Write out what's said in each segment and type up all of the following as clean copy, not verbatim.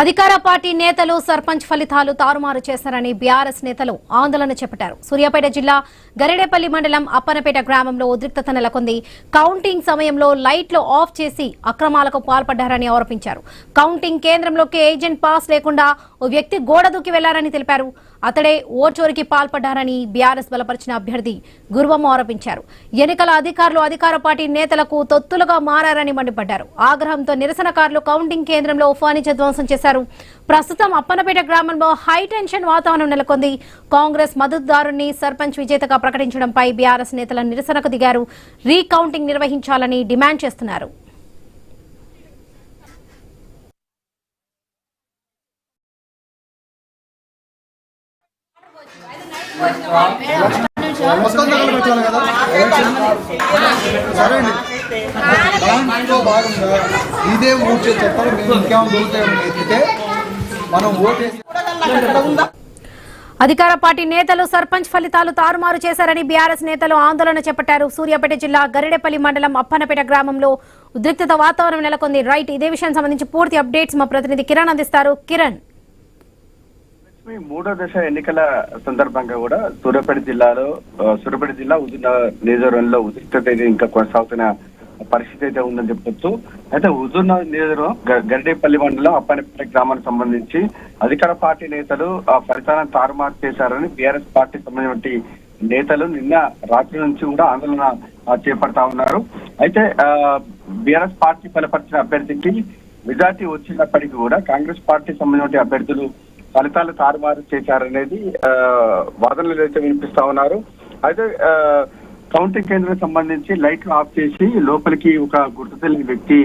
అధికార పార్టీ నేతలు సర్పంచ్ ఫలితాలు తారుమారు చేశారని బీఆర్ఎస్ నేతలు ఆందోళన చేపట్టారు. సూర్యాపేట జిల్లా గరిడేపల్లి మండలం అప్పనపేట గ్రామంలో ఉద్రిక్తత నెలకొంది. కౌంటింగ్ సమయంలో లైట్లు ఆఫ్ చేసి అక్రమాలకు పాల్పడ్డారని ఆరోపించారు. కౌంటింగ్ కేంద్రంలోకి ఏజెంట్ పాస్ లేకుండా ఓ వ్యక్తి గోడ దూకి వెళ్లారని తెలిపారు. అతడే ఓచోరికి పాల్పడ్డారని బీఆర్ఎస్ బలపరిచిన అభ్యర్థి గురువమ్మ ఆరోపించారు. ఎన్నికల అధికారులు అధికార పార్టీ నేతలకు తొత్తులుగా మారారని మండిపడ్డారు. ఆగ్రహంతో నిరసనకారులు కౌంటింగ్ కేంద్రంలో ఫర్నిచర్ ధ్వంసం చేశారు. ప్రస్తుతం అప్పనపేట గ్రామంలో హై టెన్షన్ వాతావరణం నెలకొంది. కాంగ్రెస్ మద్దతుదారుని సర్పంచ్ విజేతగా ప్రకటించడంపై బీఆర్ఎస్ నేతల నిరసనకు దిగారు. రీకౌంటింగ్ నిర్వహించాలని డిమాండ్ చేస్తున్నారు. ఇదే ఓటు చెప్పాలి. మేము ఇంకేమో దొరుకుతాయని మనం ఓటేసి అధికార పార్టీ నేతలు సర్పంచ్ ఫలితాలు తారుమారు చేశారని బీఆర్ఎస్ నేతలు ఆందోళన చేపట్టారు. సూర్యాపేట జిల్లా గరిడేపల్లి మండలం అప్పనపేట గ్రామంలో ఉద్రిక్తత వాతావరణం నెలకొంది. రైట్, ఇదే విషయానికి సంబంధించి పూర్తి అప్డేట్స్ మా ప్రతినిధి కిరణ్ అందిస్తారు. కిరణ్, మూడో దశ ఎన్నికల సందర్భంగా కూడా సూర్యాపేట జిల్లా హుజూర్నగర్ నియోజకవర్గంలో ఉద్రిక్తత ఇంకా కొనసాగుతున్న పరిస్థితి అయితే ఉందని చెప్పొచ్చు. అయితే హుజూర్నగర్ నియోజకవర్గం గరిడేపల్లి మండలం అప్పనపేట గ్రామానికి సంబంధించి అధికార పార్టీ నేతలు ఫలితాలను తారుమారు చేశారని బీఆర్ఎస్ పార్టీ సంబంధించిన నేతలు నిన్న రాత్రి నుంచి కూడా ఆందోళన చేపడతా ఉన్నారు. అయితే బీఆర్ఎస్ పార్టీ బలపరిచిన అభ్యర్థికి మెజార్టీ వచ్చినప్పటికీ కూడా కాంగ్రెస్ పార్టీ సంబంధించిన అభ్యర్థులు ఫలితాలు తారుమారు చేశారనేది వాదనలు అయితే వినిపిస్తా ఉన్నారు. అయితే కౌంటింగ్ కేంద్రం సంబంధించి లైట్లు ఆఫ్ చేసి లోపలికి ఒక గుర్తు తెలియని వ్యక్తి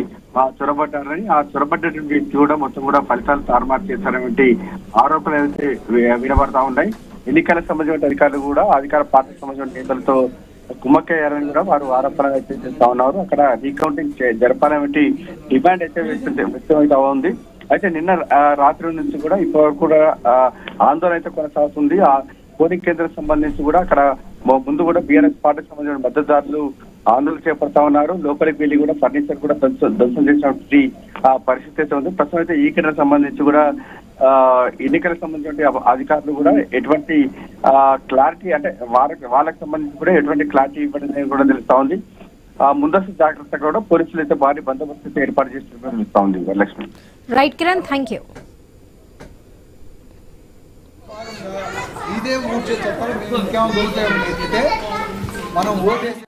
చొరబడ్డారని, ఆ చొరబడ్డటువంటి వ్యక్తి కూడా మొత్తం కూడా ఫలితాలు తారుమారు చేశారనేటువంటి ఆరోపణలు అయితే వినబడతా ఉన్నాయి. ఎన్నికలకు సంబంధించిన అధికారులు కూడా అధికార పార్టీకి సంబంధించిన నేతలతో కుమ్మక్కయ్యారని కూడా వారు ఆరోపణలు అయితే చేస్తా ఉన్నారు. అక్కడ రీకౌంటింగ్ జరపాలనే డిమాండ్ అయితే వ్యక్తమవుతా ఉంది. అయితే నిన్న రాత్రి నుంచి కూడా ఇప్పటివరకు కూడా ఆందోళన అయితే కొనసాగుతుంది. ఆ పోలింగ్ కేంద్రం సంబంధించి కూడా అక్కడ ముందు కూడా బీఆర్ఎస్ పార్టీకి సంబంధించిన మద్దతుదారులు ఆందోళన చేపడతా ఉన్నారు. లోపలికి వెళ్లి కూడా ఫర్నిచర్ కూడా ధ్వంసం చేసినటువంటి పరిస్థితి అయితే ఉంది. ప్రస్తుతం అయితే ఈ కేంద్రం సంబంధించి కూడా ఎన్నికలకు సంబంధించిన అధికారులు కూడా ఎటువంటి క్లారిటీ అంటే వాళ్ళకి సంబంధించి కూడా ఎటువంటి క్లారిటీ ఇవ్వడం కూడా తెలుస్తా ఉంది. ముందస్తు జాగ్రత్తగా కూడా పోలీసులు అయితే భారీ బందోబస్తు ఏర్పాటు చేస్తున్నట్టు తెలుస్తా ఉంది. Varalakshmi. Right Kiran, thank you. ఇదే ఓటు చెప్పాలి. మేము ఇంకేమో దొరుకుతాయని మనం ఓటేసి